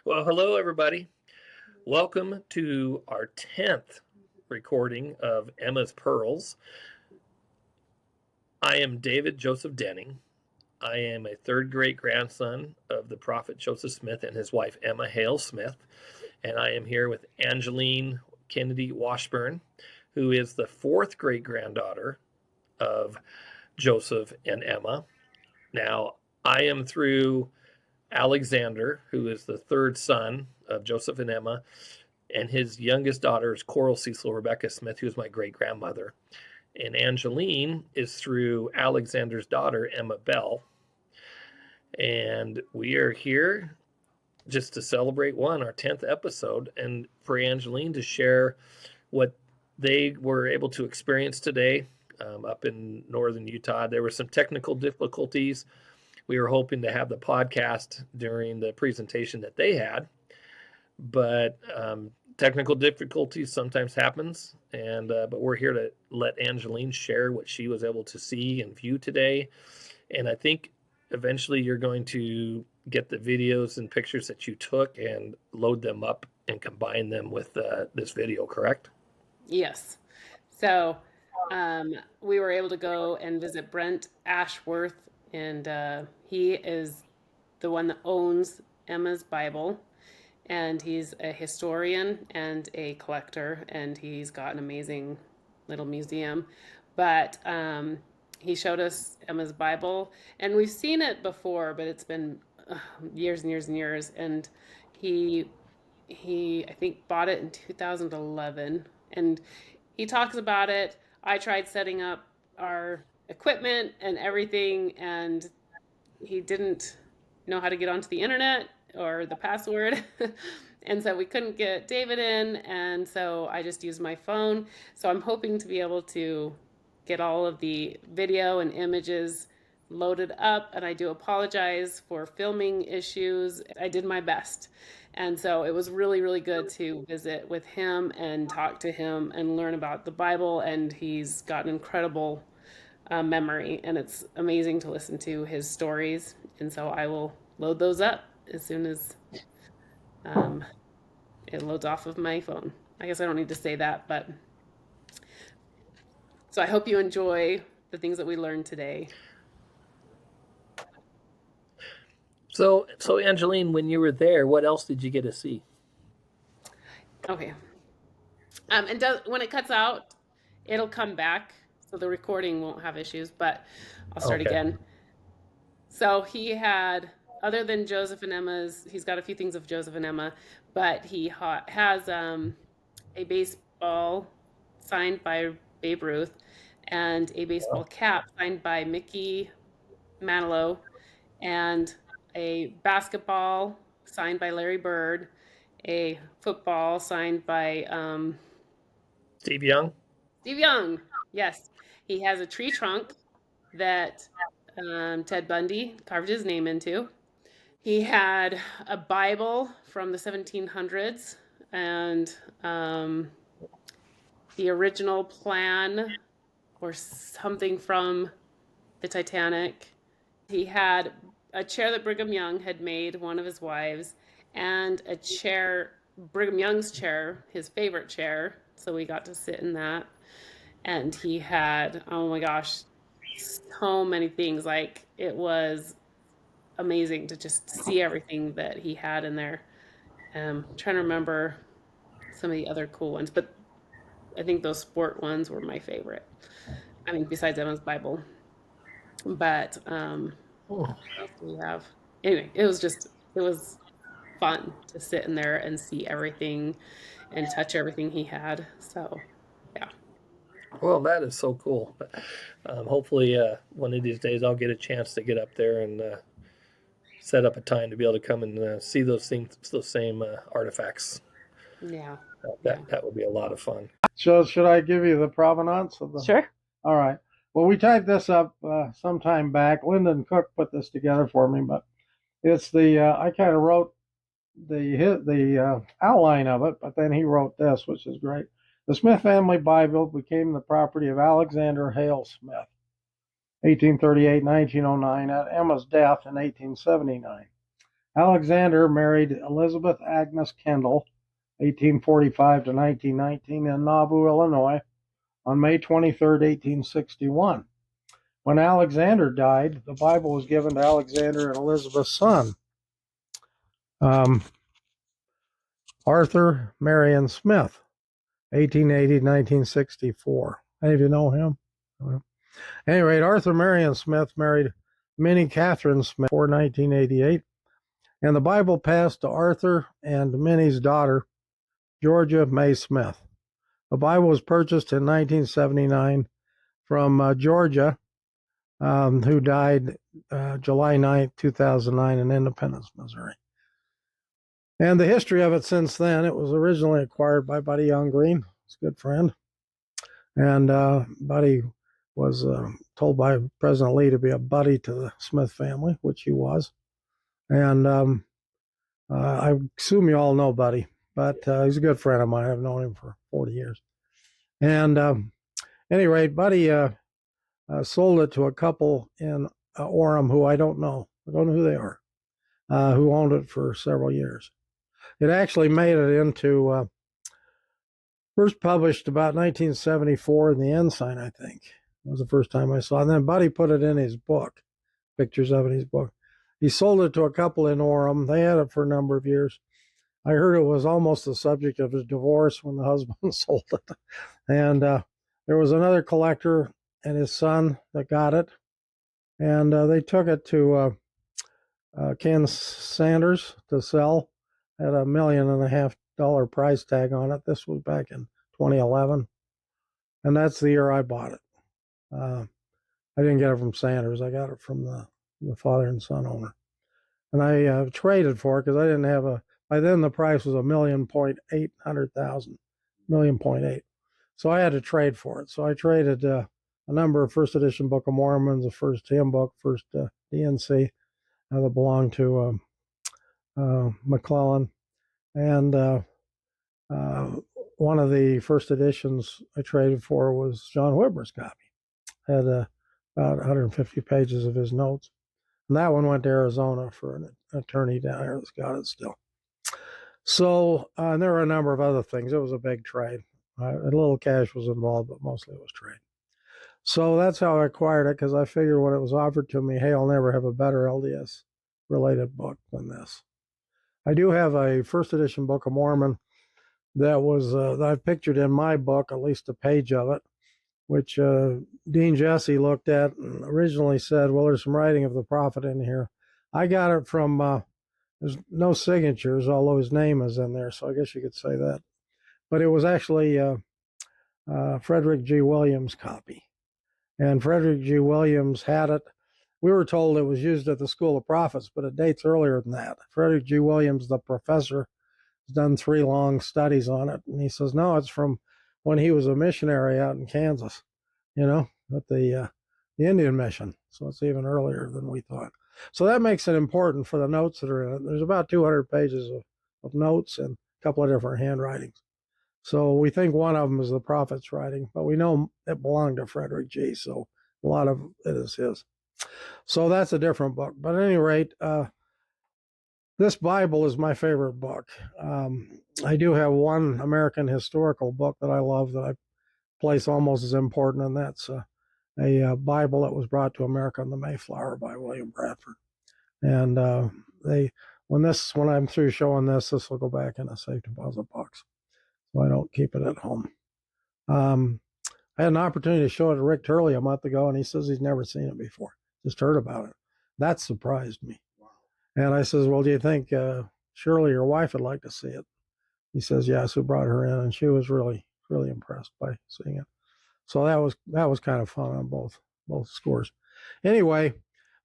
Well, hello, everybody. Welcome to our 10th recording of Emma's Pearls. I am David Joseph Denning. I am a third great grandson of the prophet Joseph Smith and his wife Emma Hale Smith. And I am here with Angeline Kennedy Washburn, who is the fourth great granddaughter of Joseph and Emma. Now, I am through Alexander, who is the third son of Joseph and Emma, and his youngest daughter is Coral Cecil Rebecca Smith, who's my great grandmother. And Angeline is through Alexander's daughter, Emma Bell. And we are here just to celebrate our 10th episode, and for Angeline to share what they were able to experience today up in northern Utah. There were some technical difficulties. We were hoping to have the podcast during the presentation that they had, but technical difficulties sometimes happens, and but we're here to let Angeline share what she was able to see and view today. And I think eventually you're going to get the videos and pictures that you took and load them up and combine them with this video, correct? Yes. So we were able to go and visit Brent Ashworth, and he is the one that owns Emma's Bible. And he's a historian and a collector, and he's got an amazing little museum. But he showed us Emma's Bible, and we've seen it before, but it's been years and years and years. And he I think bought it in 2011, and he talks about it. I tried setting up our equipment and everything, and he didn't know how to get onto the internet or the password. And so we couldn't get David in, and so I just used my phone. So I'm hoping to be able to get all of the video and images loaded up, and I do apologize for filming issues. I did my best. And so it was really, really good to visit with him and talk to him and learn about the Bible. And he's got an incredible memory, and it's amazing to listen to his stories. And so I will load those up as soon as it loads off of my phone. I guess I don't need to say that, but so I hope you enjoy the things that we learned today. So Angeline, when you were there, what else did you get to see? Okay. And when it cuts out, it'll come back, so the recording won't have issues, but I'll start Okay. again. So he had, other than Joseph and Emma's, he's got a few things of Joseph and Emma, but he has a baseball signed by Babe Ruth and a baseball cap signed by Mickey Manilow and a basketball signed by Larry Bird, a football signed by Steve Young? Steve Young. Yes, he has a tree trunk that Ted Bundy carved his name into. He had a Bible from the 1700s and the original plan or something from the Titanic. He had a chair that Brigham Young had made, one of his wives, and a chair, Brigham Young's chair, his favorite chair. So we got to sit in that. And he had, oh my gosh, so many things. Like it was amazing to just see everything that he had in there. Trying to remember some of the other cool ones, but I think those sport ones were my favorite. I mean, besides Emma's Bible. But Oh, what else do we have? Anyway, it was fun to sit in there and see everything and touch everything he had. So yeah. well, that is so cool. Hopefully, one of these days I'll get a chance to get up there and set up a time to be able to come and see those things, those same artifacts. Yeah. Yeah. That would be a lot of fun. So should I give you the provenance of the? Sure. All right. Well, we typed this up some time back. Lyndon Cook put this together for me, but it's the I kind of wrote the outline of it, but then he wrote this, which is great. The Smith family Bible became the property of Alexander Hale Smith, 1838-1909, at Emma's death in 1879. Alexander married Elizabeth Agnes Kendall, 1845 to 1919, in Nauvoo, Illinois, on May 23, 1861. When Alexander died, the Bible was given to Alexander and Elizabeth's son, um, Arthur Marion Smith, 1880 to 1964. Any of you know him? At any rate, Arthur Marion Smith married Minnie Catherine Smith before 1988, and the Bible passed to Arthur and Minnie's daughter, Georgia May Smith. The Bible was purchased in 1979 from Georgia, who died July 9, 2009 in Independence, Missouri. And the history of it since then, it was originally acquired by Buddy Young Green, his good friend. And Buddy was told by President Lee to be a buddy to the Smith family, which he was. And I assume you all know Buddy, but he's a good friend of mine. I've known him for 40 years. And at any rate, Buddy sold it to a couple in Orem who I don't know. I don't know who they are, who owned it for several years. It actually made it into, first published about 1974 in the Ensign, I think. That was the first time I saw it. And then Buddy put it in his book, pictures of it in his book. He sold it to a couple in Orem. They had it for a number of years. I heard it was almost the subject of a divorce when the husband sold it. And there was another collector and his son that got it. And they took it to Ken Sanders to sell at $1.5 million price tag on it. This was back in 2011. And that's the year I bought it. I didn't get it from Sanders. I got it from the father and son owner. And I traded for it because I didn't have by then the price was $1,800,000, $1.8 million. So I had to trade for it. So I traded a number of first edition Book of Mormons, the first hymn book, first DNC that belonged to McClellan. And one of the first editions I traded for was John Whitmer's copy. Had about 150 pages of his notes. And that one went to Arizona for an attorney down there that's got it still. So and there were a number of other things. It was a big trade. A little cash was involved, but mostly it was trade. So that's how I acquired it, because I figured when it was offered to me, hey, I'll never have a better LDS related book than this. I do have a first edition Book of Mormon that was that I've pictured in my book, at least a page of it, which Dean Jesse looked at and originally said, well, there's some writing of the prophet in here. I got it from, there's no signatures, although his name is in there, so I guess you could say that. But it was actually Frederick G. Williams' copy. And Frederick G. Williams had it. We were told it was used at the School of Prophets, but it dates earlier than that. Frederick G. Williams, the professor, has done 3 long studies on it. And he says, no, it's from when he was a missionary out in Kansas, at the Indian mission. So it's even earlier than we thought. So that makes it important for the notes that are in it. There's about 200 pages of notes and a couple of different handwritings. So we think one of them is the prophet's writing, but we know it belonged to Frederick G. So a lot of it is his. So that's a different book. But at any rate, this Bible is my favorite book. I do have one American historical book that I love that I place almost as important, and that's a Bible that was brought to America on the Mayflower by William Bradford. And when I'm through showing this will go back in a safe deposit box, so I don't keep it at home. I had an opportunity to show it to Rick Turley a month ago, and he says he's never seen it before, just heard about it. That surprised me. And I says, well, do you think Shirley, your wife, would like to see it? He says, yes. We brought her in, and she was really, really impressed by seeing it. So that was kind of fun on both scores. Anyway,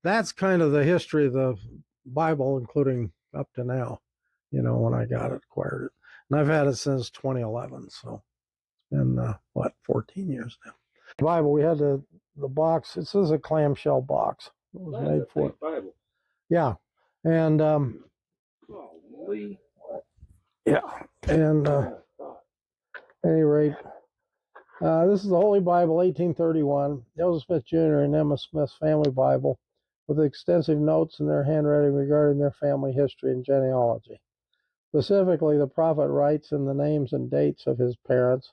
that's kind of the history of the Bible, including up to now, when I got it, acquired it. And I've had it since 2011, so it's been, 14 years now. The Bible, we had the box. This is a clamshell box. It was made for it. Bible. Yeah. And, yeah. And, at any rate, this is the Holy Bible, 1831, Joseph Smith Jr. and Emma Smith's family Bible. with extensive notes in their handwriting regarding their family history and genealogy. Specifically, the prophet writes in the names and dates of his parents,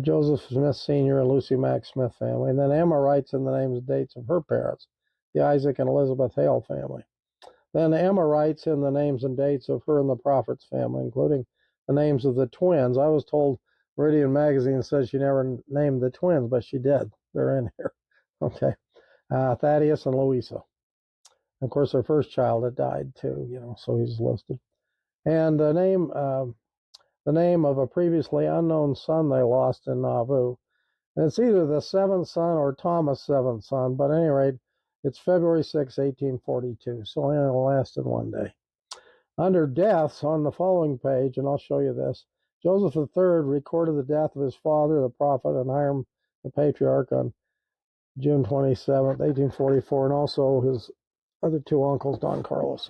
Joseph Smith Sr. and Lucy Mack Smith family, and then Emma writes in the names and dates of her parents, the Isaac and Elizabeth Hale family. Then Emma writes in the names and dates of her and the prophet's family, including the names of the twins. I was told Meridian Magazine said she never named the twins, but she did. They're in here. Okay. Thaddeus and Louisa. Of course, their first child had died too, so he's listed. And the name of a previously unknown son they lost in Nauvoo. And it's either the seventh son or Thomas' seventh son, but at any rate, it's February 6, 1842, so it only lasted one day. Under deaths on the following page, and I'll show you this, Joseph III recorded the death of his father, the prophet, and Hiram, the patriarch, on June 27, 1844, and also his other two uncles, Don Carlos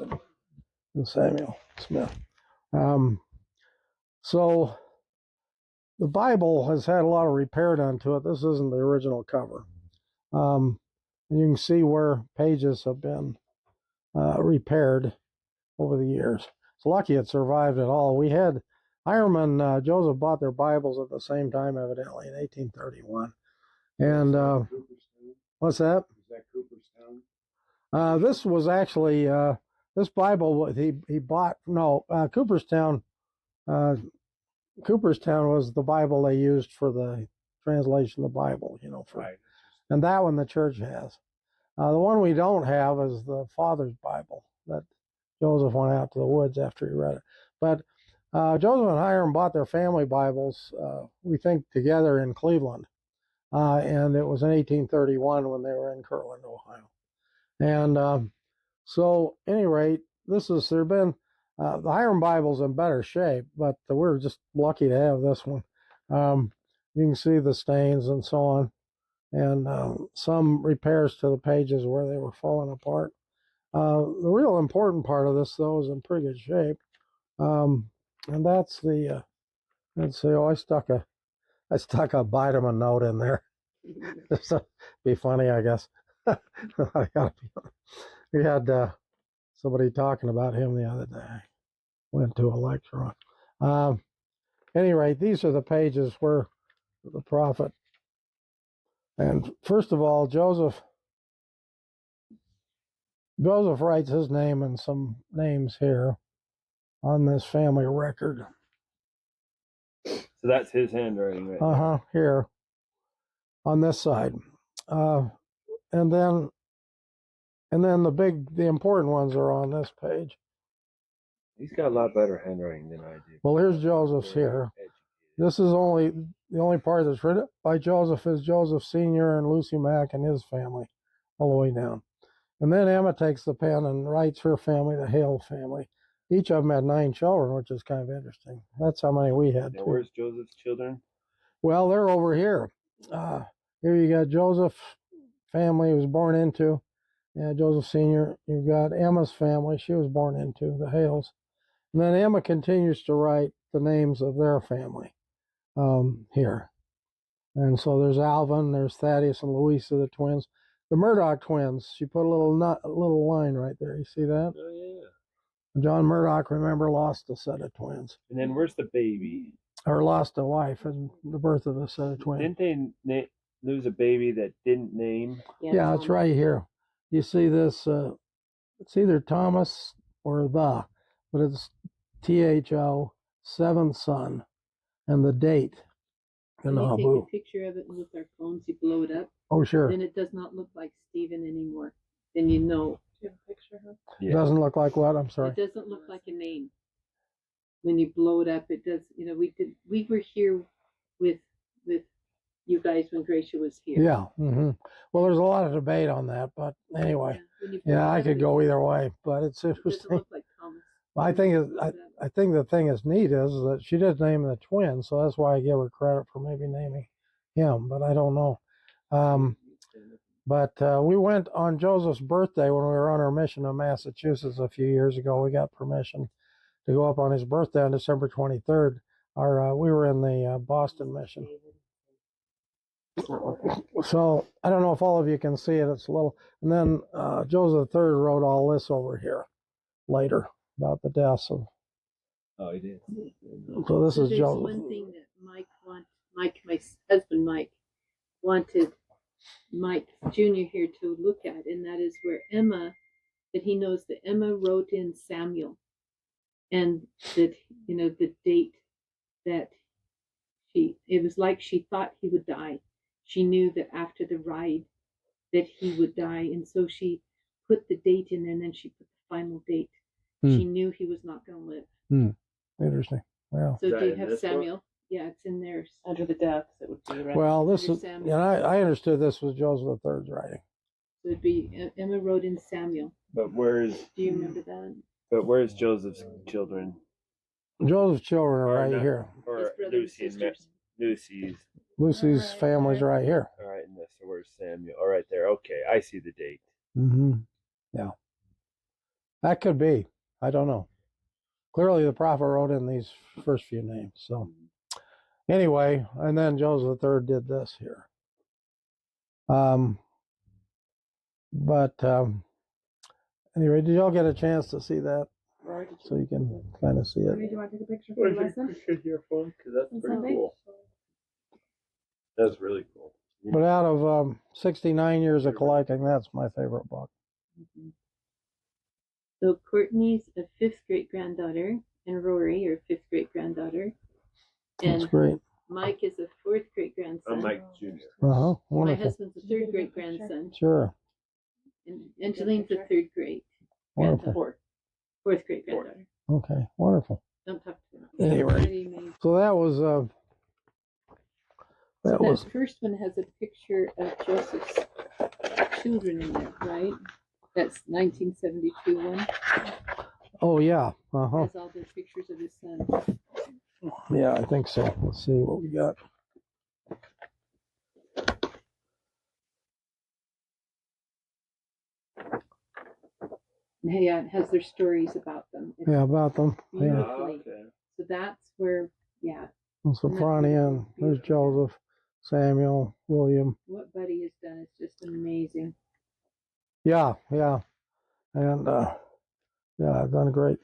and Samuel Smith. So the Bible has had a lot of repair done to it. This isn't the original cover. And you can see where pages have been repaired over the years. It's lucky it survived at all. We had Hiram and Joseph bought their Bibles at the same time, evidently, in 1831. And what's that? Is that Cooperstown? This was actually this Bible he bought. No, Cooperstown. Cooperstown was the Bible they used for the translation of the Bible. Right. And that one the church has. The one we don't have is the Father's Bible that Joseph went out to the woods after he read it. But Joseph and Hiram bought their family Bibles, we think, together in Cleveland. And it was in 1831 when they were in Kirtland, Ohio. And so, at any rate, the Hiram Bible's in better shape, but we're just lucky to have this one. You can see the stains and so on, and some repairs to the pages where they were falling apart. The real important part of this, though, is in pretty good shape. And that's the, let's see, I stuck a vitamin note in there. Just to be funny, I guess. We had somebody talking about him the other day. Went to a lecture on. Any rate, these are the pages where the prophet. And first of all, Joseph writes his name and some names here on this family record. So that's his handwriting, right? Here on this side, and then the important ones are on this page. He's got a lot better handwriting than I do. Well, here's Joseph's here. This is the only part that's written by Joseph is Joseph Sr. and Lucy Mack and his family, all the way down. And then Emma takes the pen and writes her family, the Hale family. Each of them had 9 children, which is kind of interesting. That's how many we had. Now, where's Joseph's children? Well, they're over here. Here you got Joseph's family he was born into. Joseph Sr. You've got Emma's family she was born into, the Hales. And then Emma continues to write the names of their family here. And so there's Alvin, there's Thaddeus and Louisa, the twins. The Murdoch twins, she put a little line right there. You see that? Oh, yeah. John Murdoch, remember, lost a set of twins. And then where's the baby? Or lost a wife in the birth of a set of twins. Didn't they lose a baby that didn't name? Yeah, it's right here. You see this, it's either Thomas or the, but it's THO, seventh son, and the date. Can you take a picture of it and with our phones, you blow it up? Oh, sure. Then it does not look like Stephen anymore. Then you know. Do you have a picture of it? Yeah. It doesn't look like what? I'm sorry. It doesn't look like a name. When you blow it up, it does. We were here with you guys when Gracia was here. Yeah. Mm-hmm. Well, there's a lot of debate on that, but anyway, yeah, I could go either way. But it's interesting. It doesn't look like Thomas. Well, I think the thing that's neat is that she did name the twin, so that's why I give her credit for maybe naming him. But I don't know. But we went on Joseph's birthday when we were on our mission to Massachusetts a few years ago. We got permission to go up on his birthday on December 23rd. We were in the Boston mission. So I don't know if all of you can see it. It's a little, and then Joseph III wrote all this over here later about the deaths of. Oh, he did. So this is there's Joseph. one thing that Mike, my husband Mike, wanted Mike Jr. here to look at, and that is where Emma, that he knows that Emma wrote in Samuel, and that, you know, the date that it was like she thought he would die. She knew that after the ride that he would die, and so she put the date in there, and then she put the final date. She knew he was not going to live. Interesting. Wow. So Is that do you in have this book? Samuel? Yeah, it's in there. Under the deaths, it would be right. Well, this Under is, Samuel. and I understood this was Joseph III's writing. So it'd be Emma wrote in Samuel. But where's Do you remember that? Joseph's children? Joseph's children are Or right not- here. His Or brothers Lucy and and sisters. Lucy's. Lucy's Right family's there. right here. All right, and this. So where's Samuel? All right, there. Okay, I see the date. Yeah. That could be. I don't know. Clearly, the prophet wrote in these first few names. So, anyway, and then Joseph III did this here. Anyway, did y'all get a chance to see that? Rory, So you can kind of see it. do you want to take a picture for the lesson? Your phone, because that's On pretty Sunday? cool. That's really cool. But out of 69 years of collecting, that's my favorite book. Mm-hmm. So Courtney's a fifth great granddaughter, and Rory, your fifth great granddaughter, That's and great. Mike is a fourth great grandson. I'm Mike Jr. Uh-huh. My Wonderful. husband's a third great grandson, Sure. and Angeline's a third great Wonderful. granddaughter. Fourth great granddaughter. Okay. Wonderful. Don't talk to them. Anyway. Already made. So that was So that was that first one has a picture of Joseph's children in there, right? That's 1972 one. oh yeah. Uh-huh. Has all the pictures of his son. Yeah, I think so. Let's see what we got. Yeah, it has their stories about them. It's Yeah, about them. Yeah. beautifully. So that's where, yeah, Sophronia, and there's Joseph, Samuel, William. what Buddy has done is just amazing. Yeah, yeah. And yeah, I've done a great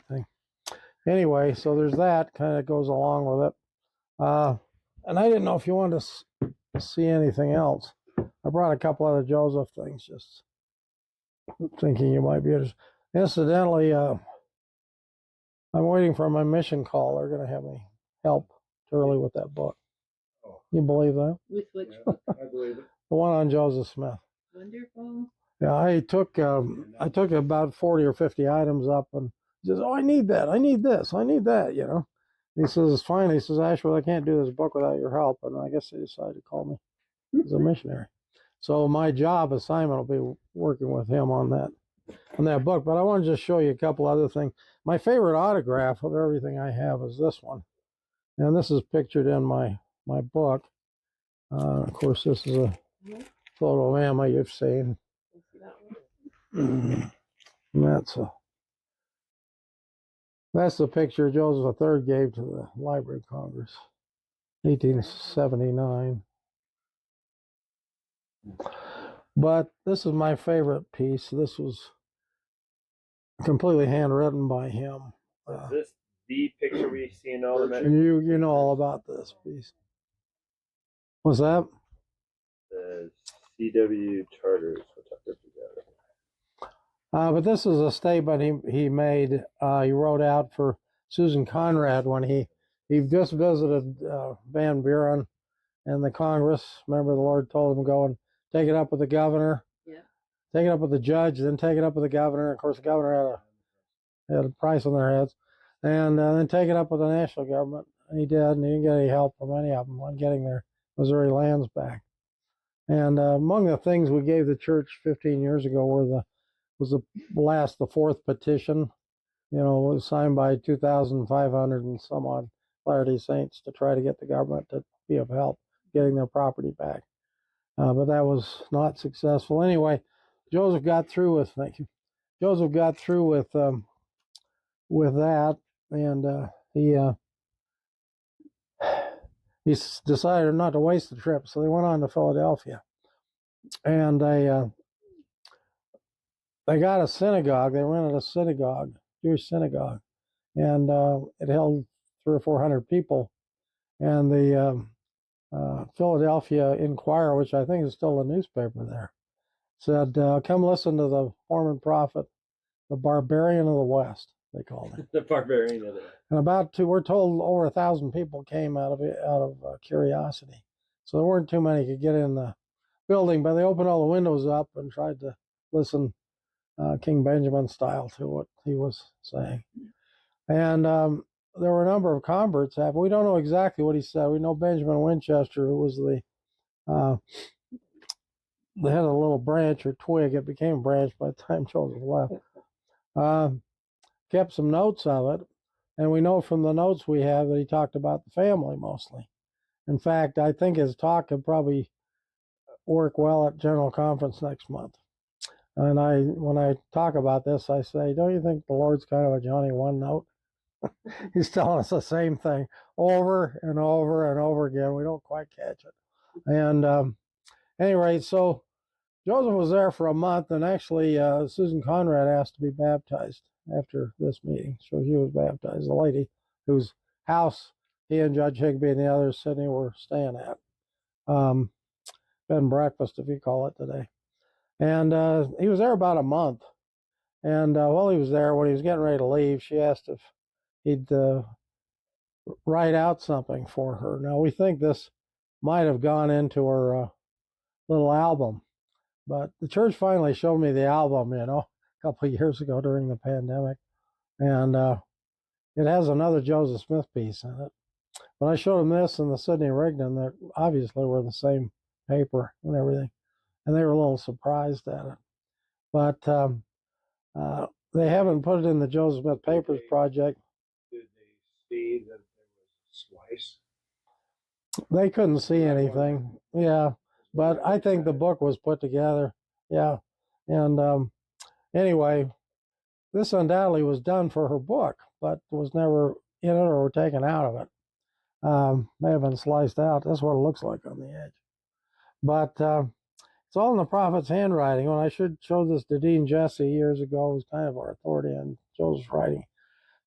thing. Anyway, so there's that, kind of goes along with it. And I didn't know if you wanted to see anything else. I brought a couple other Joseph things, just thinking you might be interested. Incidentally, I'm waiting for my mission call. They're going to have me help Turley with that book. You believe that? With which I believe it. The one on Joseph Smith. wonderful. Yeah, I took about 40 or 50 items up, and he says, "Oh, I need that. I need this. I need that." You know. And he says, "Finally," he says, "Ashworth, I can't do this book without your help." And I guess they decided to call me as a missionary. So my job assignment will be working with him on that book. But I want to just show you a couple other things. My favorite autograph of everything I have is this one, and this is pictured in my book. Of course, this is a photo of Emma you've seen. And that's the picture Joseph III gave to the Library of Congress, 1879. But this is my favorite piece. This was completely handwritten by him. Is this the picture we see in all the And you know all about this piece. What's that? The CW charters, which I put together. But this is a statement he made. He wrote out for Susan Conrad when he just visited Van Buren and the Congress. Remember, the Lord told him, go and take it up with the governor. Yeah. Take it up with the judge, then take it up with the governor. Of course, the governor had a price on their heads. And then take it up with the national government. And he did, and he didn't get any help from any of them on getting their Missouri lands back. And among the things we gave the church 15 years ago was the fourth petition. You know, it was signed by 2,500 and some odd Latter-day Saints to try to get the government to be of help getting their property back. But that was not successful. Anyway, Joseph got through with that, and he decided not to waste the trip, so they went on to Philadelphia, and they got a synagogue. They rented a synagogue, Jewish synagogue, and it held 300 or 400 people. And the Philadelphia Inquirer, which I think is still a newspaper there, said, "Come listen to the Mormon prophet, the barbarian of the West," they called him. The barbarian of it. And we're told over 1,000 people came out of curiosity. So there weren't too many could get in the building, but they opened all the windows up and tried to listen King Benjamin style to what he was saying. And there were a number of converts. We don't know exactly what he said. We know Benjamin Winchester, who was the head of a little branch or twig. It became a branch by the time Joseph left. Kept some notes of it. And we know from the notes we have that he talked about the family mostly. In fact, I think his talk could probably work well at General Conference next month. And when I talk about this, I say, don't you think the Lord's kind of a Johnny One Note? He's telling us the same thing over and over and over again. We don't quite catch it. And anyway, so Joseph was there for a month, and actually Susan Conrad asked to be baptized after this meeting. So she was baptized, the lady whose house he and Judge Higbee and the others said they were staying at. Bed and breakfast, if you call it today. And he was there about a month. And while he was there, when he was getting ready to leave, she asked if he'd write out something for her. Now, we think this might have gone into her little album. But the church finally showed me the album, a couple of years ago during the pandemic. And it has another Joseph Smith piece in it. But I showed them this and the Sidney Rigdon that obviously were the same paper and everything. And they were a little surprised at it. But they haven't put it in the Joseph Smith Papers Project. Did they see that there was a slice? They couldn't see anything. Yeah. But I think the book was put together. Yeah. And anyway, this undoubtedly was done for her book, but was never in it or taken out of it. May have been sliced out. That's what it looks like on the edge. But it's all in the prophet's handwriting. When I should show this to Dean Jesse years ago, who's kind of our authority on Joseph's writing.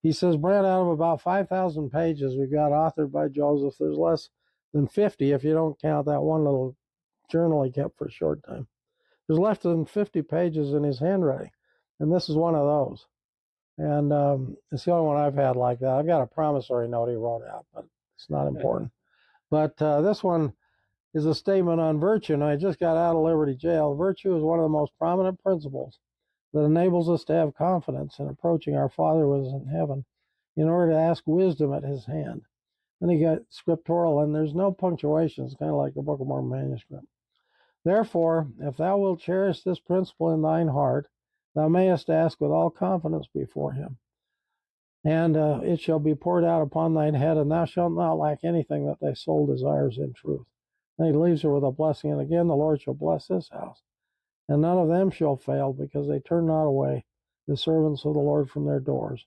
He says, Brent, out of about 5,000 pages we've got authored by Joseph, there's less than 50 if you don't count that one little journal he kept for a short time. There's less than 50 pages in his handwriting, and this is one of those. And it's the only one I've had like that. I've got a promissory note he wrote out, but it's not important. But this one is a statement on virtue, and I just got out of Liberty Jail. Virtue is one of the most prominent principles that enables us to have confidence in approaching our Father who is in heaven in order to ask wisdom at his hand. Then he got scriptural, and there's no punctuation. It's kind of like the Book of Mormon manuscript. Therefore, if thou wilt cherish this principle in thine heart, thou mayest ask with all confidence before him. And it shall be poured out upon thine head, and thou shalt not lack anything that thy soul desires in truth. Then he leaves her with a blessing, and again the Lord shall bless this house. And none of them shall fail, because they turn not away the servants of the Lord from their doors.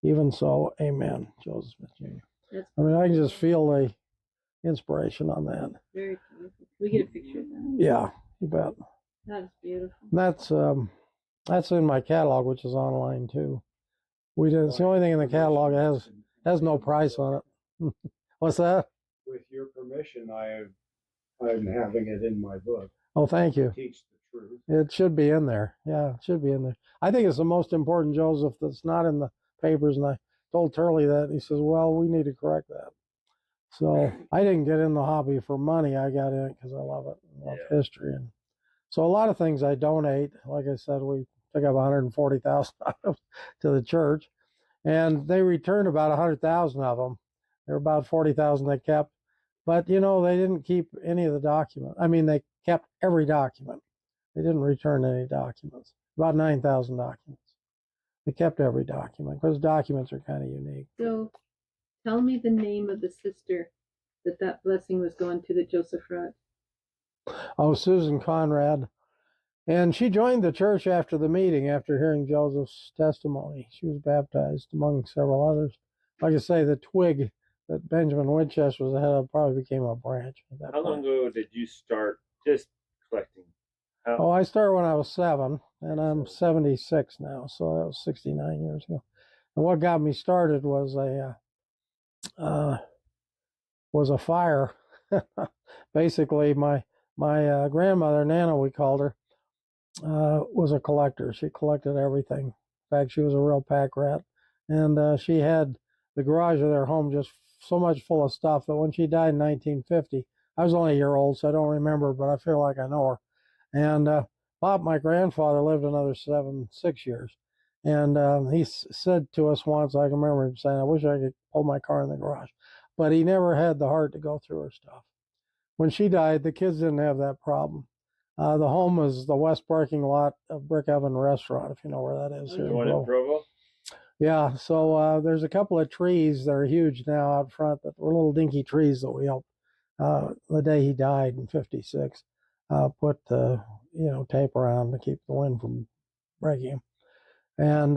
Even so, amen. Joseph Smith Jr. I mean, I can just feel the inspiration on that. Very beautiful. We get a picture of that. Yeah, you bet. That is beautiful. That's in my catalog, which is online too. It's the only thing in the catalog that has no price on it. What's that? With your permission, I'm having it in my book. Oh, thank you. Teach the truth. It should be in there. Yeah, it should be in there. I think it's the most important Joseph that's not in the papers. And I told Turley that. And he says, well, we need to correct that. So I didn't get in the hobby for money. I got in it because I love it. I love history. And so a lot of things I donate. Like I said, we took up $140,000 to the church. And they returned about 100,000 of them. There were about 40,000 they kept. But, they didn't keep any of the documents. I mean, they kept every document. They didn't return any documents. About 9,000 documents. They kept every document because documents are kind of unique. So tell me the name of the sister that blessing was going to that Joseph wrote. Oh, Susan Conrad. And she joined the church after the meeting, after hearing Joseph's testimony. She was baptized among several others. Like I say, the twig that Benjamin Winchester was the head of probably became a branch at that How long ago did you start just collecting? Oh, I started when I was 7, and I'm 76 now, so that was 69 years ago. And what got me started was a fire. Basically, my grandmother Nana, we called her, was a collector. She collected everything. In fact, she was a real pack rat, and she had the garage of their home just so much full of stuff that when she died in 1950, I was only a year old, so I don't remember, but I feel like I know her. And Bob, my grandfather, lived another 6 years. And he said to us once, I can remember him saying, I wish I could pull my car in the garage. But he never had the heart to go through her stuff. When she died, the kids didn't have that problem. The home is the west parking lot of Brick Oven Restaurant, if you know where that is. The one in Provo? Yeah, so there's a couple of trees that are huge now out front that were little dinky trees that we helped the day he died in '56. Put tape around to keep the wind from breaking him. And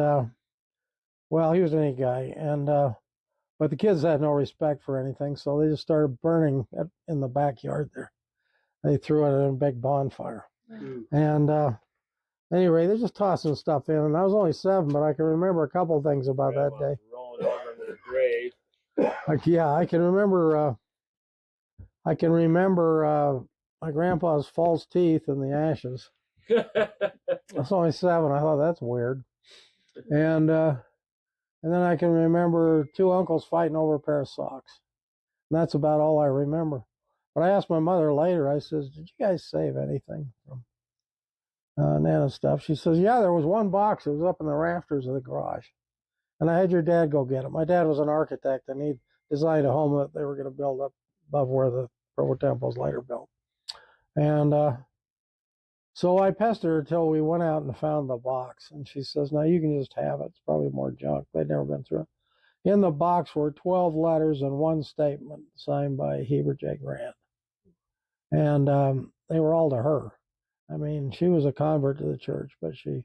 well, he was a neat guy, and but the kids had no respect for anything, so they just started burning in the backyard there. They threw it in a big bonfire. And anyway, they're just tossing stuff in. And I was only 7, but I can remember a couple of things about that day. Rolling over in the grave. Yeah, I can remember. My grandpa's false teeth in the ashes. I was only 7. I thought that's weird. And then I can remember 2 uncles fighting over a pair of socks. And that's about all I remember. But I asked my mother later. I says, "Did you guys save anything from Nana's stuff?" She says, "Yeah, there was one box. It was up in the rafters of the garage, and I had your dad go get it. My dad was an architect, and he designed a home that they were going to build up above where the Provo Temple was later built." And so I pestered her till we went out and found the box, and she says, "Now you can just have it. It's probably more junk. They'd never been through it." In the box were 12 letters and one statement signed by Heber J. Grant. And they were all to her. I mean, she was a convert to the church, but she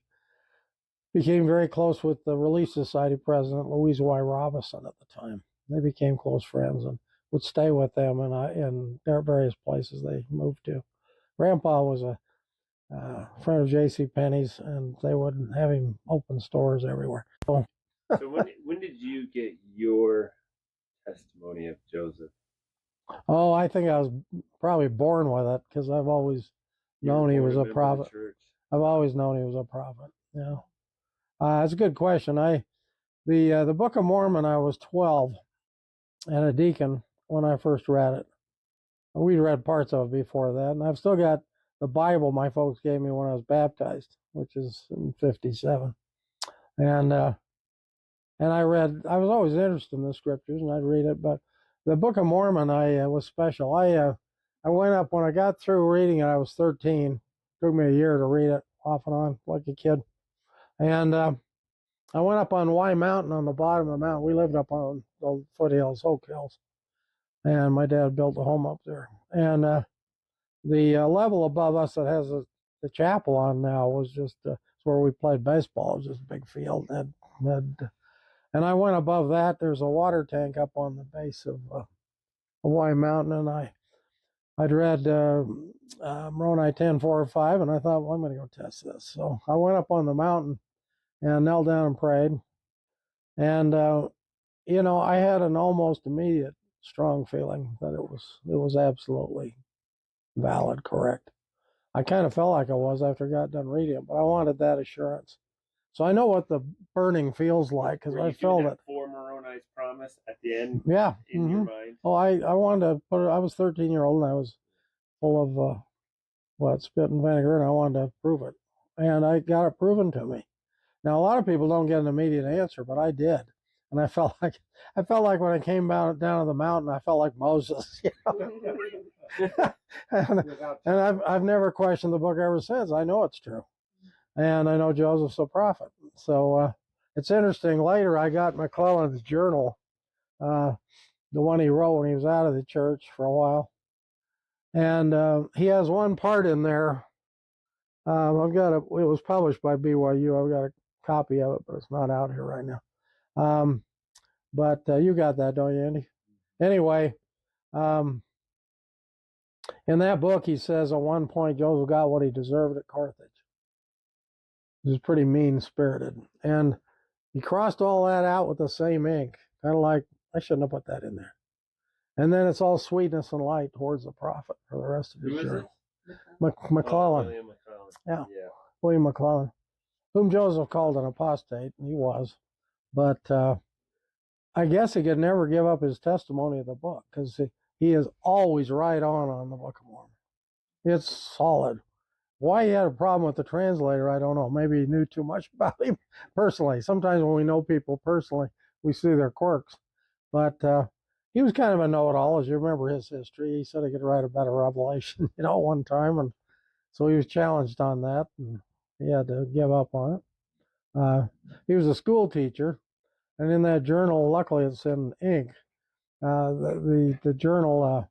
became very close with the Relief Society president, Louise Y. Robinson, at the time. They became close friends and would stay with them in their various places they moved to. Grandpa was a friend of J.C. Penney's, and they would have him open stores everywhere. So when did you get your testimony of Joseph? Oh, I think I was probably born with it because I've always known he was a prophet. I've always known he was a prophet. Yeah, that's a good question. The Book of Mormon. I was 12 and a deacon when I first read it. We'd read parts of it before that, and I've still got the Bible my folks gave me when I was baptized, which is in '57, and I was always interested in the scriptures, and I'd read it, but the Book of Mormon, I was special. I went up when I got through reading it. I was 13. It took me a year to read it off and on like a kid. And I went up on Y Mountain on the bottom of the mountain. We lived up on the foothills, Oak Hills, and my dad built a home up there. And the level above us that has the chapel on now was just it's where we played baseball. It was just a big field. And I went above that. There's a water tank up on the base of Y Mountain, and I'd read Moroni 10:4-5, and I thought, well, I'm going to go test this. So I went up on the mountain and knelt down and prayed. And I had an almost immediate strong feeling that it was absolutely valid, correct. I kind of felt like I was after I got done reading it, but I wanted that assurance. So I know what the burning feels like because I felt it. For Moroni's promise at the end. Yeah. In your mind. Oh, I wanted to put it. I was 13-year-old and I was full of spit and vinegar, and I wanted to prove it, and I got it proven to me. Now a lot of people don't get an immediate answer, but I did, and I felt like when I came down to the mountain, I felt like Moses. and I've never questioned the book ever since. I know it's true. And I know Joseph's a prophet. So it's interesting. Later, I got McClellan's journal, the one he wrote when he was out of the church for a while. And he has one part in there. I've got it. It was published by BYU. I've got a copy of it, but it's not out here right now. But you got that, don't you, Andy? Anyway, in that book, he says at one point Joseph got what he deserved at Carthage. He was pretty mean-spirited. And he crossed all that out with the same ink. Kind of like, I shouldn't have put that in there. And then it's all sweetness and light towards the prophet for the rest of his journey. McClellan. William McClellan. Yeah. William McClellan, whom Joseph called an apostate, and he was. But I guess he could never give up his testimony of the book because he is always right on the Book of Mormon. It's solid. Why he had a problem with the translator, I don't know. Maybe he knew too much about him personally. Sometimes when we know people personally, we see their quirks. But he was kind of a know-it-all, as you remember his history. He said he could write a better Revelation, one time, and so he was challenged on that, and he had to give up on it. He was a school teacher, and in that journal, luckily it's in ink. The journal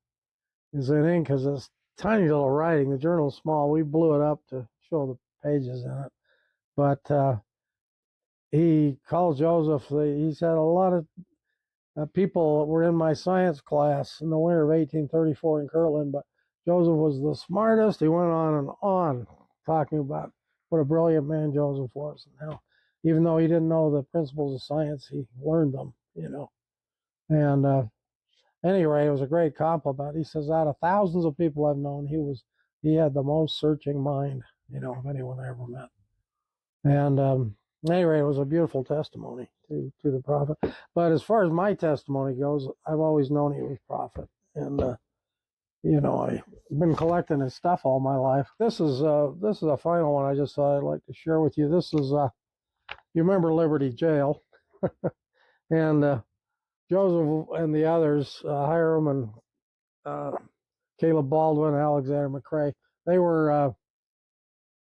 is in ink because it's tiny little writing. The journal's small. We blew it up to show the pages in it. But he called Joseph. He said a lot of people were in my science class in the winter of 1834 in Kirtland, but Joseph was the smartest. He went on and on talking about what a brilliant man Joseph was, and how, even though he didn't know the principles of science, he learned them, And anyway, it was a great compliment. He says, out of thousands of people I've known, he had the most searching mind, of anyone I ever met. And anyway, it was a beautiful testimony to the prophet. But as far as my testimony goes, I've always known he was prophet. And I've been collecting his stuff all my life. This is a final one I just thought I'd like to share with you. This is you remember Liberty Jail, and Joseph and the others, Hiram and Caleb Baldwin, Alexander McCrae, they were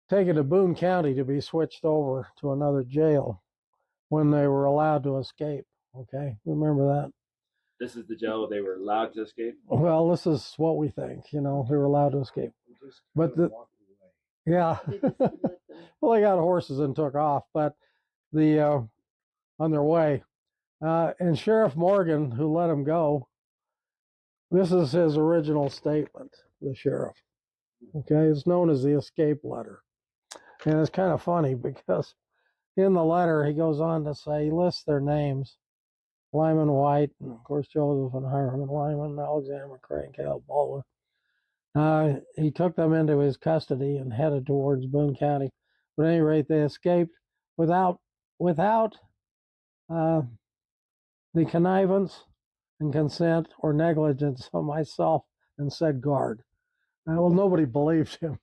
taken to Boone County to be switched over to another jail when they were allowed to escape. Okay, remember that? This is the jail they were allowed to escape? Well, this is what we think, they were allowed to escape. But yeah, well, they got horses and took off, but on their way. And Sheriff Morgan, who let him go, this is his original statement, the sheriff. Okay, it's known as the escape letter. And it's kind of funny because in the letter, he goes on to say, he lists their names, Lyman White, and of course Joseph and Hiram and Lyman, Alexander McCrae, and Caleb Baldwin. He took them into his custody and headed towards Boone County. But at any rate, they escaped without the connivance and consent or negligence of myself and said guard. Well, nobody believed him.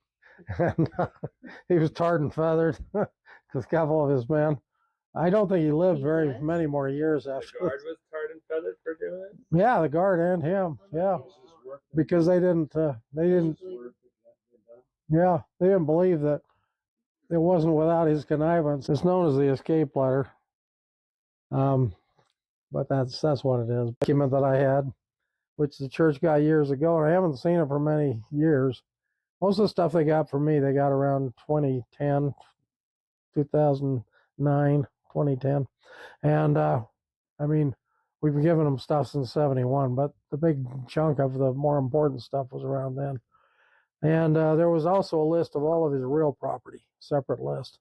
And he was tarred and feathered with a couple of his men. I don't think he lived very many more years after. The guard was tarred and feathered for doing it? Yeah, the guard and him. Yeah, because they didn't believe that it wasn't without his connivance. It's known as the escape letter. But that's what it is. Document that I had, which the church got years ago, and I haven't seen it for many years. Most of the stuff they got from me, they got around 2010, 2009, 2010. And, we've been giving them stuff since 71, but the big chunk of the more important stuff was around then. And there was also a list of all of his real property, separate list.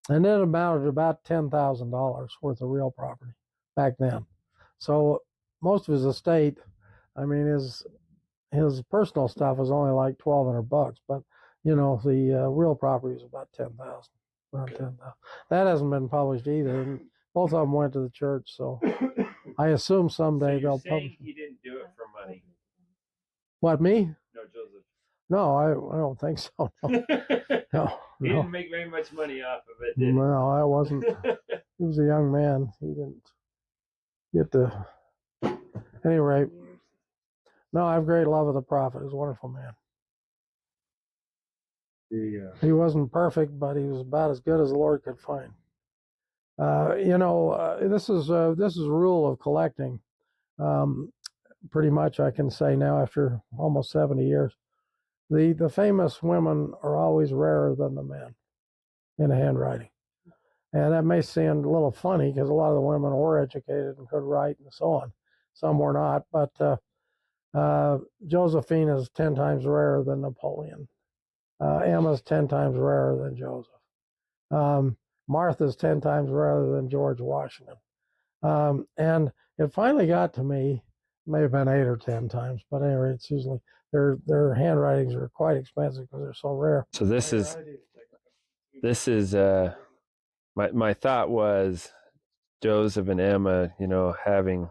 And it amounted to about $10,000 worth of real property back then. So most of his estate, his personal stuff was only like $1,200, but the real property was about 10,000. Around 10,000. That hasn't been published either. And both of them went to the church, so I assume someday they'll publish. He didn't do it for money. What, me? No, Joseph. No, I don't think so. No. He didn't make very much money off of it, did he? No, I wasn't. He was a young man. He didn't get to. At any rate, no, I have great love of the prophet. He's a wonderful man. He wasn't perfect, but he was about as good as the Lord could find. This is a rule of collecting. Pretty much, I can say now after almost 70 years, the famous women are always rarer than the men in handwriting, and that may sound a little funny because a lot of the women were educated and could write and so on. some were not. But Josephine is 10 times rarer than Napoleon. Emma's 10 times rarer than Joseph. Martha's 10 times rarer than George Washington. And it finally got to me, may have been 8 or 10 times, but anyway, it's usually their handwritings are quite expensive because they're so rare. So this is my thought was Joseph and Emma, having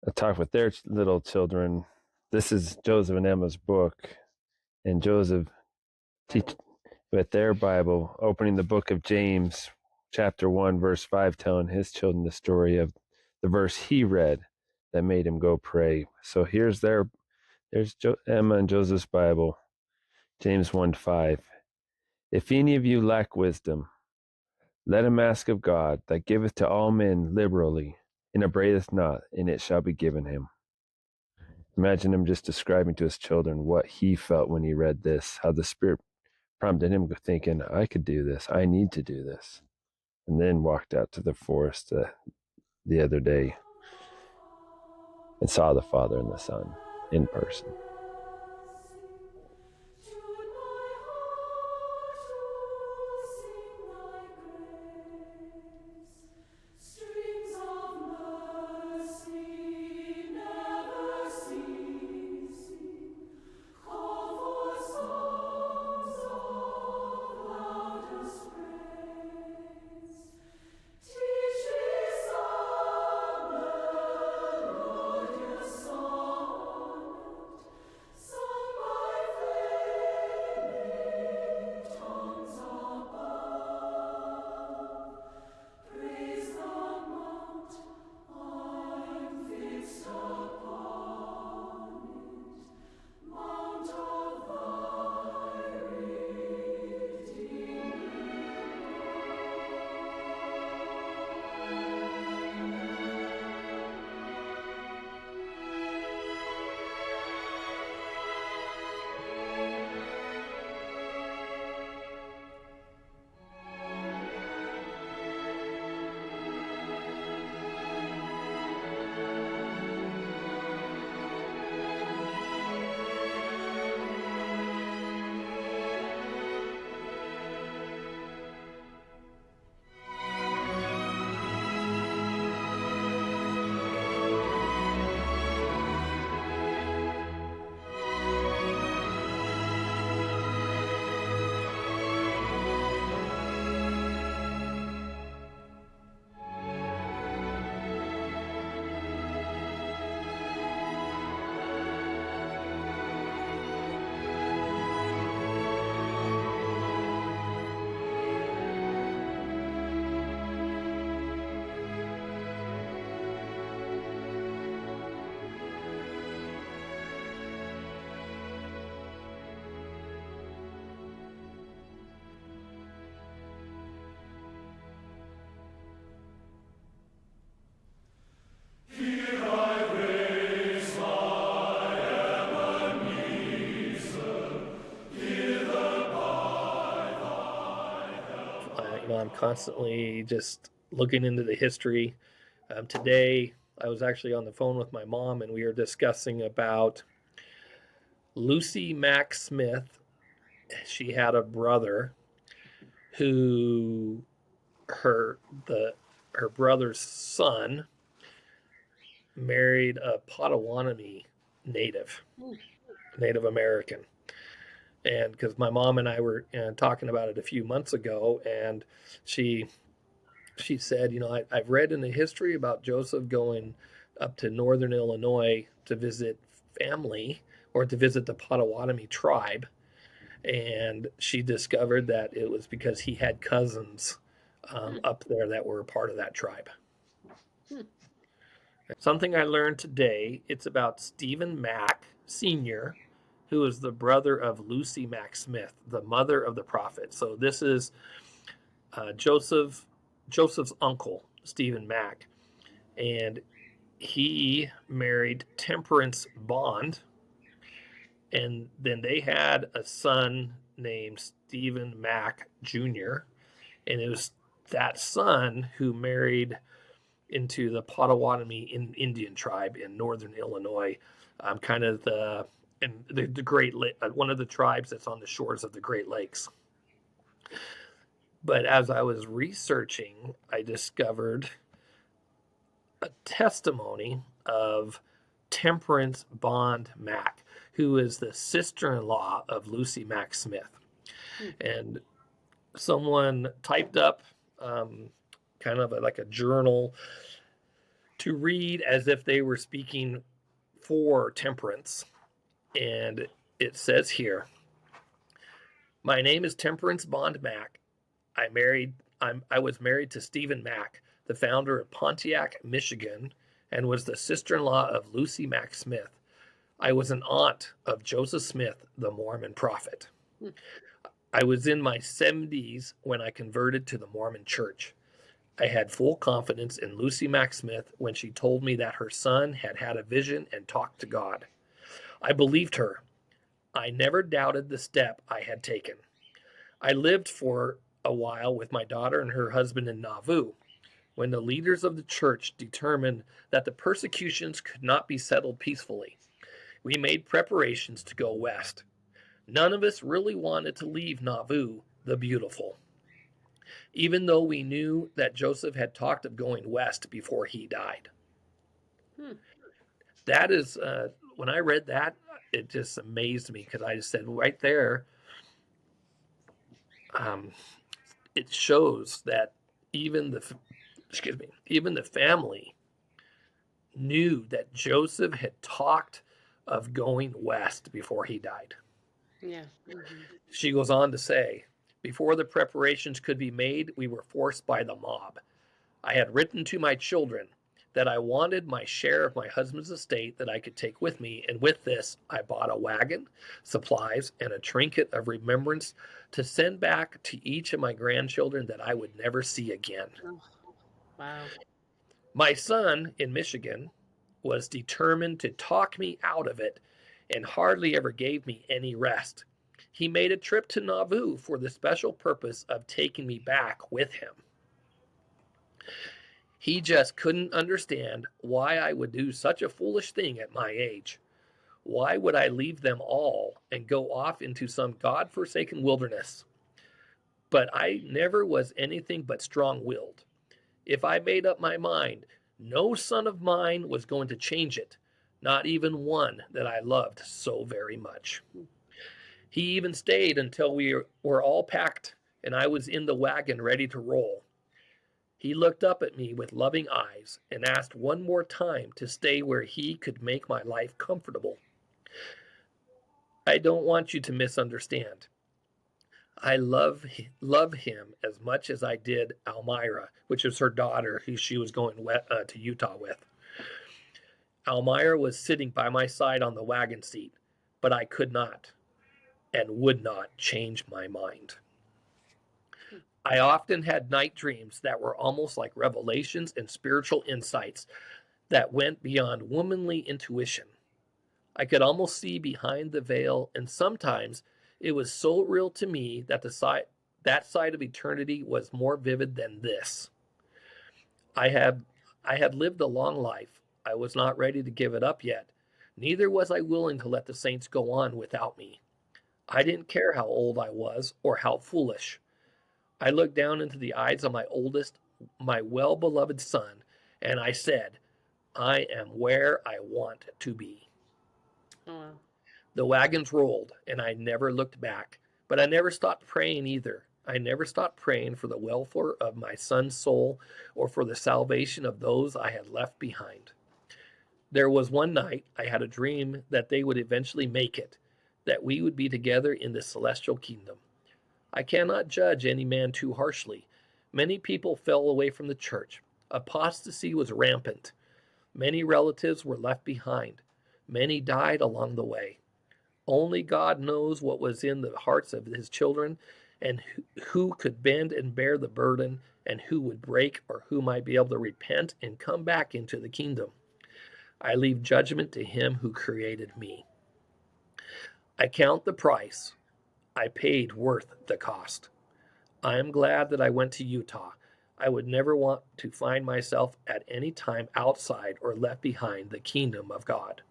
a talk with their little children. This is Joseph and Emma's book, and Joseph teach with their Bible, opening the book of James, chapter 1, verse 5, telling his children the story of the verse he read that made him go pray. So there's Emma and Joseph's Bible, James 1:5. If any of you lack wisdom, let him ask of God, that giveth to all men liberally, and upbraideth not, and it shall be given him. Imagine him just describing to his children what he felt when he read this, how the Spirit prompted him thinking, I could do this, I need to do this. And then walked out to the forest the other day and saw the Father and the Son in person. I'm constantly just looking into the history. Today, I was actually on the phone with my mom, and we were discussing about Lucy Mack Smith. She had a brother who her brother's son married a Potawatomi native American. And because my mom and I were talking about it a few months ago, and she said, I've read in the history about Joseph going up to northern Illinois to visit family or to visit the Potawatomi tribe. And she discovered that it was because he had cousins up there that were a part of that tribe. Something I learned today, it's about Stephen Mack Sr., who is the brother of Lucy Mack Smith, the mother of the prophet. So this is Joseph's uncle, Stephen Mack, and he married Temperance Bond, and then they had a son named Stephen Mack Jr., and it was that son who married into the Potawatomi Indian tribe in northern Illinois, kind of the Great one of the tribes that's on the shores of the Great Lakes. But as I was researching, I discovered a testimony of Temperance Bond Mack, who is the sister-in-law of Lucy Mack Smith. And someone typed up kind of like a journal to read as if they were speaking for Temperance. And it says here, "My name is Temperance Bond Mack. I was married to Stephen Mack, the founder of Pontiac, Michigan, and was the sister-in-law of Lucy Mack Smith. I was an aunt of Joseph Smith, the Mormon prophet. I was in my 70s when I converted to the Mormon church. I had full confidence in Lucy Mack Smith when she told me that her son had had a vision and talked to God. I believed her. I never doubted the step I had taken. I lived for a while with my daughter and her husband in Nauvoo. When the leaders of the church determined that the persecutions could not be settled peacefully, we made preparations to go west. None of us really wanted to leave Nauvoo the beautiful, even though we knew that Joseph had talked of going west before he died." That is, when I read that, it just amazed me because I just said right there, it shows that even even the family knew that Joseph had talked of going west before he died. Yeah. Mm-hmm. She goes on to say, "Before the preparations could be made, we were forced by the mob. I had written to my children that I wanted my share of my husband's estate that I could take with me, and with this I bought a wagon, supplies, and a trinket of remembrance to send back to each of my grandchildren that I would never see again. Oh, wow. My son in Michigan was determined to talk me out of it and hardly ever gave me any rest. He made a trip to Nauvoo for the special purpose of taking me back with him. He just couldn't understand why I would do such a foolish thing at my age. Why would I leave them all and go off into some God-forsaken wilderness? But I never was anything but strong-willed. If I made up my mind, no son of mine was going to change it, not even one that I loved so very much. He even stayed until we were all packed and I was in the wagon ready to roll. He looked up at me with loving eyes and asked one more time to stay where he could make my life comfortable. I don't want you to misunderstand. I love him as much as I did Almira, which is her daughter, who she was going to Utah with. Almira was sitting by my side on the wagon seat, but I could not and would not change my mind. I often had night dreams that were almost like revelations and spiritual insights that went beyond womanly intuition. I could almost see behind the veil, and sometimes it was so real to me that that side of eternity was more vivid than this. I had lived a long life. I was not ready to give it up yet. Neither was I willing to let the saints go on without me. I didn't care how old I was or how foolish. I looked down into the eyes of my oldest, my well-beloved son, and I said, I am where I want to be. Oh, wow. The wagons rolled, and I never looked back. But I never stopped praying either. I never stopped praying for the welfare of my son's soul or for the salvation of those I had left behind. There was one night I had a dream that they would eventually make it, that we would be together in the celestial kingdom. I cannot judge any man too harshly. Many people fell away from the church. Apostasy was rampant. Many relatives were left behind. Many died along the way. Only God knows what was in the hearts of his children and who could bend and bear the burden and who would break or who might be able to repent and come back into the kingdom. I leave judgment to him who created me. I count the price I paid worth the cost. I am glad that I went to Utah. I would never want to find myself at any time outside or left behind the kingdom of God.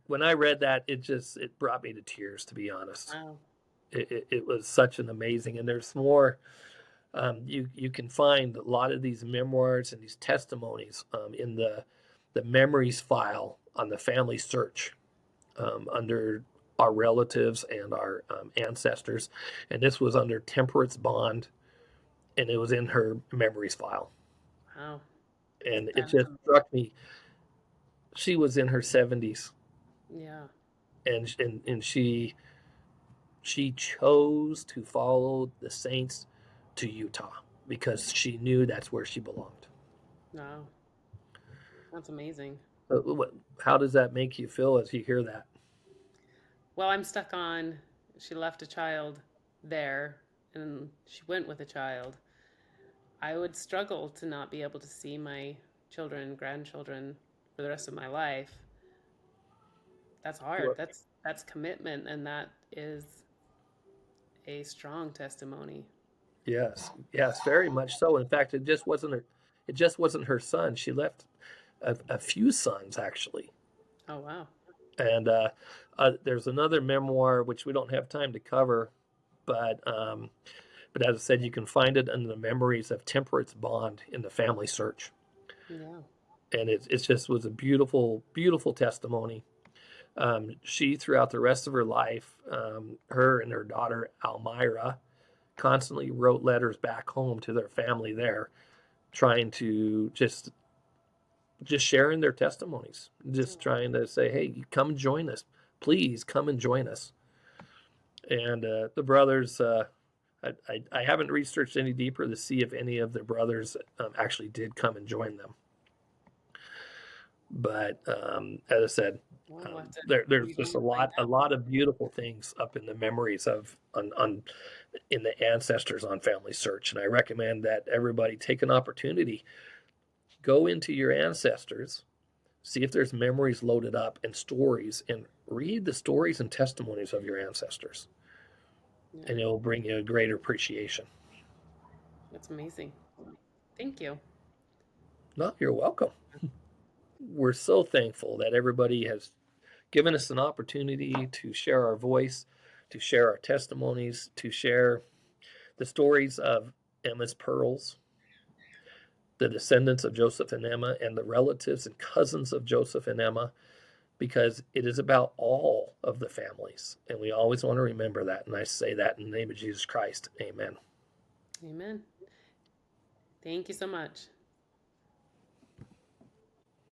When I read that, it brought me to tears, to be honest. Wow. It was such an amazing, and there's more. You can find a lot of these memoirs and these testimonies in the memories file on the family search under our relatives and our ancestors, and this was under Temperance Bond, and it was in her memories file, Wow. and it That is just struck me. She was in her 70s, yeah. and she chose to follow the saints to Utah because she knew that's where she belonged. Wow. That's amazing. How does that make you feel as you hear that? Well, I'm stuck on she left a child there and she went with a child. I would struggle to not be able to see my children, grandchildren for the rest of my life. That's hard. Well, That's commitment, and that is a strong testimony. yes, yes, very much so. In fact, it just wasn't her son. She left a few sons actually. Oh wow. And there's another memoir which we don't have time to cover, but um, but as I said, you can find it in the memories of Temperance Bond in the family search, Yeah. and it just was a beautiful, beautiful testimony. She, throughout the rest of her life, her and her daughter Almira constantly wrote letters back home to their family there, trying to just sharing their testimonies, just Oh, trying to say, "Hey, come join us, please come and join us." And the brothers, I haven't researched any deeper to see if any of the brothers actually did come and join them. But as I said, well, we'll have to there's read on just and find a out. lot of beautiful things up in the memories of on in the ancestors on Family Search, and I recommend that everybody take an opportunity, go into your ancestors, see if there's memories loaded up and stories, and read the stories and testimonies of your ancestors, Yeah, and it will bring you a greater appreciation. that's amazing. Thank you. No, you're welcome. We're so thankful that everybody has given us an opportunity to share our voice, to share our testimonies, to share the stories of Emma's pearls, the descendants of Joseph and Emma, and the relatives and cousins of Joseph and Emma, because it is about all of the families. And we always want to remember that. And I say that in the name of Jesus Christ. Amen. Amen. Thank you so much.